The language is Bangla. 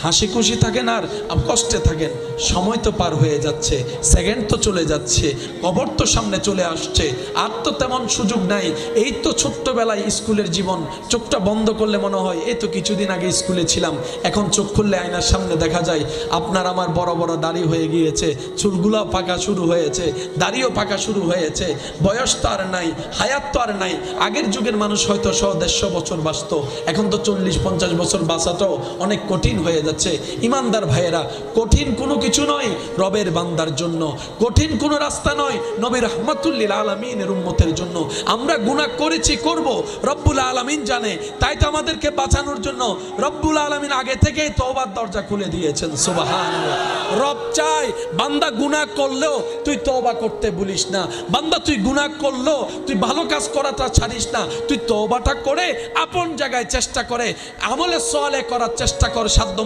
হাসি খুশি থাকেন আর কষ্টে থাকেন। সময় তো পার হয়ে যাচ্ছে, সেকেন্ড তো চলে যাচ্ছে, কবর তো সামনে চলে আসছে, আর তো তেমন সুযোগ নাই। এই তো ছোট্টবেলায় স্কুলের জীবন, চোখটা বন্ধ করলে মনে হয় এই তো কিছুদিন আগে স্কুলে ছিলাম। এখন চোখ খুললে আয়নার সামনে দেখা যায় আপনার আমার বড় বড় দাড়ি হয়ে গিয়েছে, চুলগুলো পাকা শুরু হয়েছে, দাড়িও পাকা শুরু হয়েছে। বয়স তো আর নাই, হায়াত তো আর নাই। আগের যুগের মানুষ হয়তো 100-150 বছর বাঁচত, এখন তো 40-50 বছর বাঁচাটাও অনেক কঠিন হয়ে যাচ্ছে। ইমানদার ভাইয়েরা, কঠিন কোনো কিছু নয় রবের বান্দার জন্য, কঠিন কোনো রাস্তা নয় নবী রাহমাতুল লিল আলামিনের উম্মতের জন্য। আমরা গুনাহ করেছি, করব, রব্বুল আলামিন জানে। তাই তো আমাদেরকে বাঁচানোর জন্য রব্বুল আলামিন আগে থেকেই তওবার দরজা খুলে দিয়েছেন। সুবহানাল্লাহ। রব চায় বান্দা গুনাহ করলেও তুই তওবা করতে ভুলিস না। বান্দা তুই গুনাহ করলেও তুই ভালো কাজ করাটা ছাড়িস না। তুই তওবাটা করে আপন জায়গায় চেষ্টা করে আমলে সালেহ করার চেষ্টা কর সাধ্য